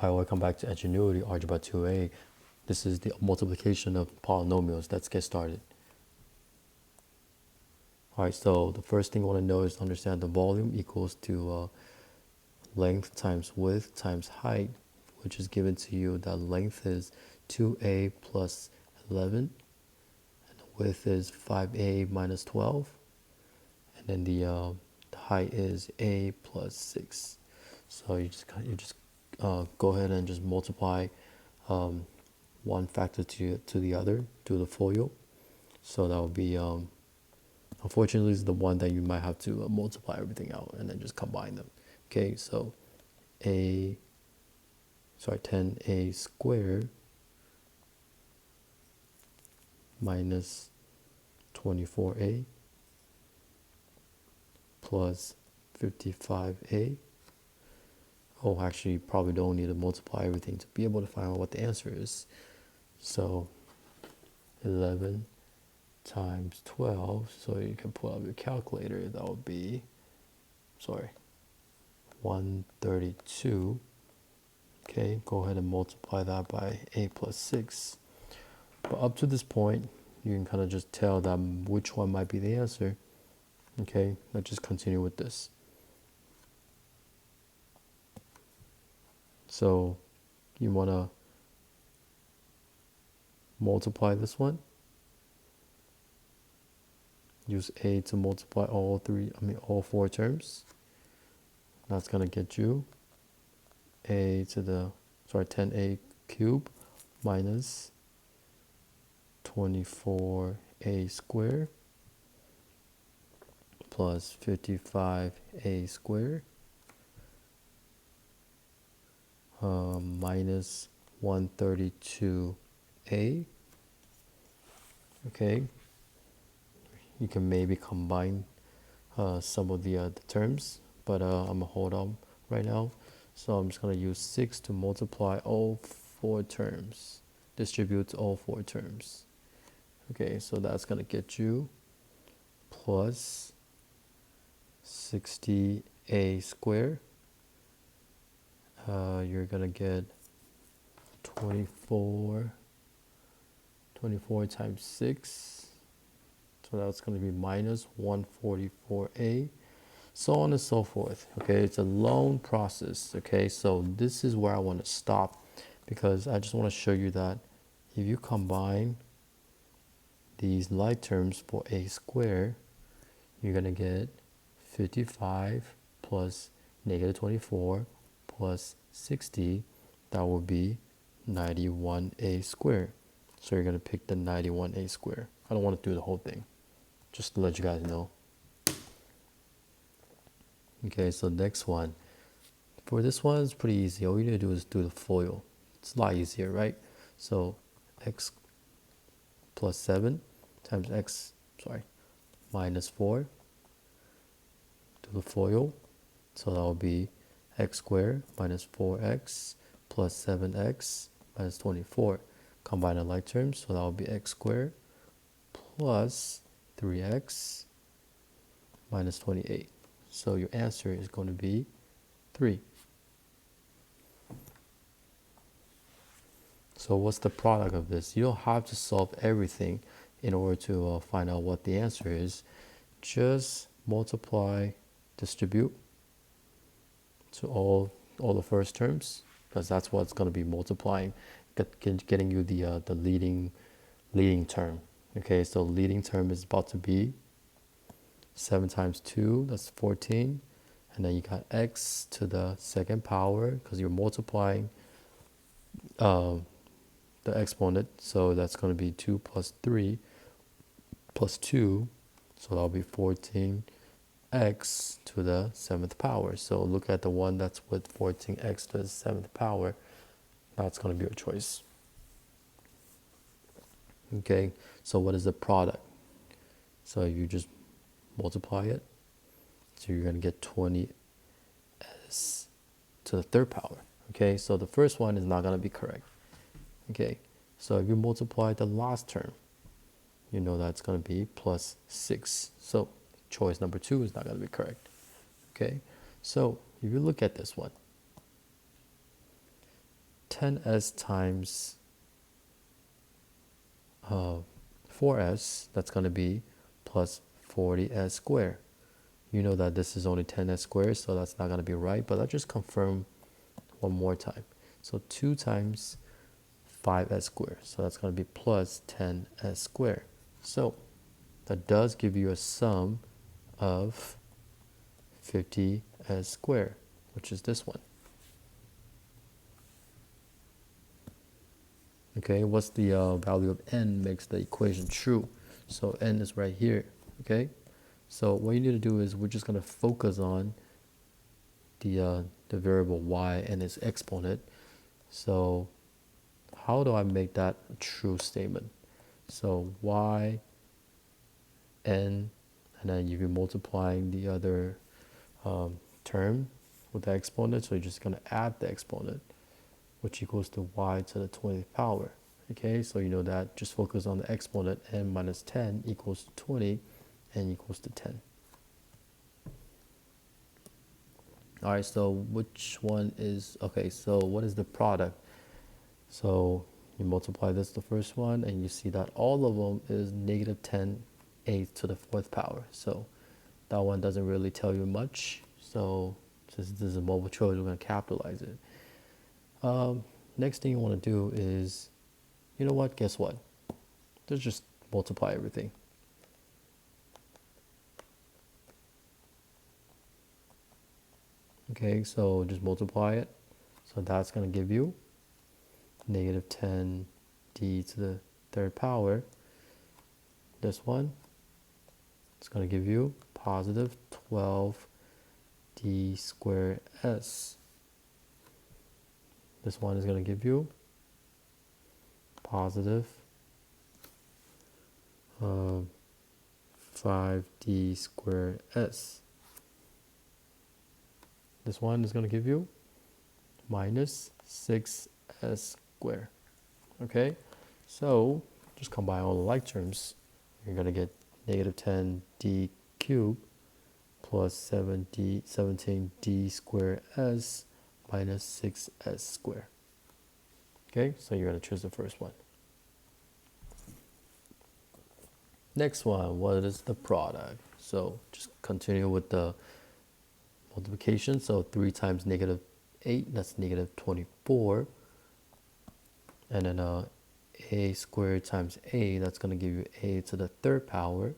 I will come back to Ingenuity, Algebra 2a. This is the multiplication of polynomials. Let's get started. All right, so the first thing you want to know is to understand the volume equals to length times width times height, which is given to you that length is 2a plus 11, and the width is 5a minus 12, and then the height is a plus 6. So you just go ahead and just multiply one factor to the other, to the FOIL. So that would be, unfortunately, is the one that you might have to multiply everything out and then just combine them. Okay, so 10a squared minus 24a plus 55a. Oh, actually, you probably don't need to multiply everything to be able to find out what the answer is. So 11 times 12, so you can pull out your calculator, that would be, 132. Okay, go ahead and multiply that by a plus 6. But up to this point, you can kind of just tell that which one might be the answer. Okay, let's just continue with this. So you want to multiply this one. Use a to multiply all four terms. That's going to get you 10a cubed minus 24a squared plus 55a squared minus 132a. Okay, you can maybe combine some of the terms, but I'm gonna hold on right now. So I'm just gonna use 6 to multiply all four terms, distribute all four terms. Okay, so that's gonna get you plus 60a squared. You're gonna get 24 times 6, so that's going to be minus 144a, so on and so forth. Okay, it's a long process. Okay, so this is where I want to stop, because I just want to show you that if you combine these like terms for a squared, you're going to get 55 plus negative 24 plus 60, that will be 91a squared. So you're going to pick the 91a squared. I don't want to do the whole thing, just to let you guys know. Okay, so next one. For this one, it's pretty easy. All you need to do is do the FOIL. It's a lot easier, right? So x plus 7 times minus 4. Do the FOIL. So that will be x squared minus 4x plus 7x minus 24. Combine the like terms, so that will be x squared plus 3x minus 28. So your answer is going to be 3. So what's the product of this? You don't have to solve everything in order to find out what the answer is. Just multiply, distribute to all the first terms, because that's what's going to be multiplying, getting you the leading term. Okay, so leading term is about to be 7 times 2, that's 14. And then you got x to the second power, because you're multiplying the exponent. So that's going to be 2 plus 3 plus 2. So that'll be 14x to the 7th power. So look at the one that's with 14x to the 7th power. That's going to be your choice. Okay, so what is the product? So you just multiply it. So you're going to get 20s to the 3rd power. Okay, so the first one is not going to be correct. Okay, so if you multiply the last term, you know that's going to be plus 6. So choice number 2 is not going to be correct. Okay, so if you look at this one, 10s times 4s, that's going to be plus 40s squared. You know that this is only 10s squared, so that's not going to be right, but let's just confirm one more time. So 2 times 5s squared, so that's going to be plus 10s squared. So that does give you a sum of 50s squared, which is this one. Okay, what's the value of n makes the equation true? So n is right here, okay? So what you need to do is we're just going to focus on the variable y and its exponent. So how do I make that a true statement? So y n, and then you'll be multiplying the other term with the exponent, so you're just going to add the exponent, which equals to y to the 20th power. Okay, so you know that, just focus on the exponent. N minus 10 equals to 20, n equals to 10. All right, so which one is, okay, so what is the product? So you multiply this, the first one, and you see that all of them is negative 10 a to the 4th power. So that one doesn't really tell you much. So since this is a multiple choice, we're going to capitalize it. Next thing you want to do is, you know what, guess what? Let's just multiply everything. Okay, so just multiply it. So that's going to give you negative 10 d to the 3rd power. This one, it's going to give you positive 12 d squared s. This one is going to give you positive 5d squared s. This one is going to give you minus 6s squared. Okay, so just combine all the like terms. You're going to get negative 10d cubed plus 17d squared s minus 6s squared. Okay, so you're going to choose the first one. Next one, what is the product? So just continue with the multiplication. So 3 times negative 8, that's negative 24. And then a squared times a, that's going to give you a to the 3rd power.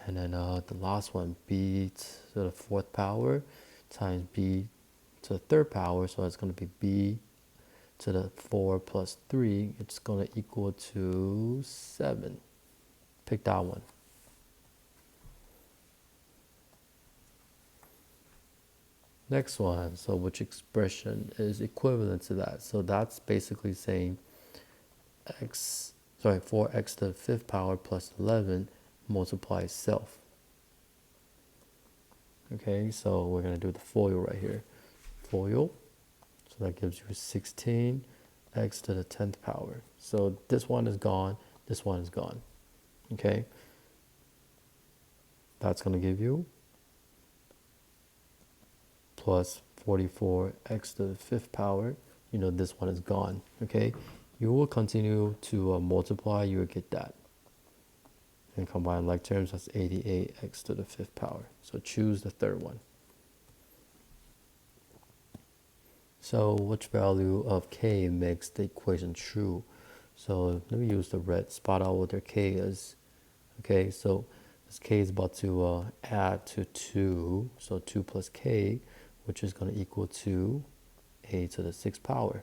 And then the last one, b to the 4th power times b to the 3rd power. So it's going to be b to the 4 plus 3. It's going to equal to 7. Pick that one. Next one, so which expression is equivalent to that? So that's basically saying 4x to the 5th power plus 11 multiply itself. Okay, so we're going to do the FOIL right here. FOIL, so that gives you 16x to the 10th power. So this one is gone, this one is gone. Okay, that's going to give you plus 44x to the 5th power. You know this one is gone. Okay, you will continue to multiply, you will get that. And combine like terms, that's 88x to the 5th power. So choose the third one. So which value of k makes the equation true? So let me use the red, spot out what their k is. Okay, so this k is about to add to 2. So 2 plus k, which is going to equal to a to the 6th power.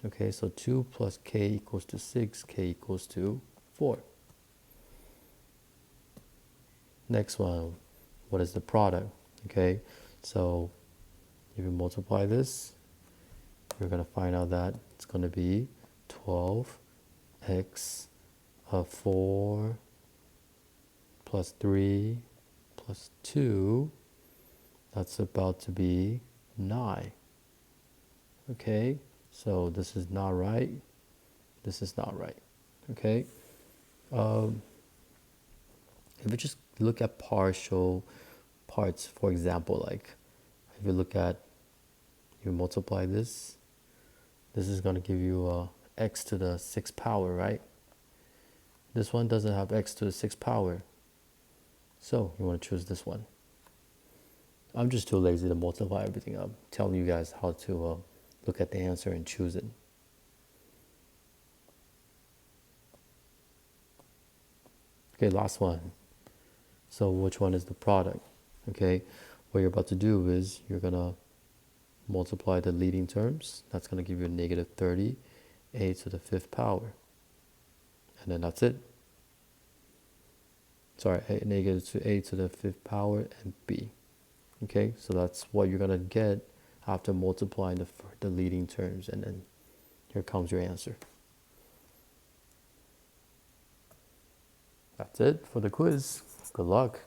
Okay, so 2 plus k equals to 6, k equals to 4. Next one, what is the product? Okay, so if you multiply this, you're going to find out that it's going to be 12x of 4 plus 3 plus 2. That's about to be 9. Okay, so this is not right. This is not right. Okay, if you just look at partial parts, for example, like if you look at, you multiply this, This is going to give you x to the 6th power, right? This one doesn't have x to the 6th power. So you want to choose this one. I'm just too lazy to multiply everything. I'm telling you guys how to look at the answer and choose it. Okay, last one. So which one is the product? Okay, what you're about to do is you're going to multiply the leading terms. That's going to give you a negative 30, a to the 5th power. And then that's it. Sorry, negative to a to the 5th power and b. Okay, so that's what you're going to get after multiplying the leading terms. And then here comes your answer. That's it for the quiz. Good luck.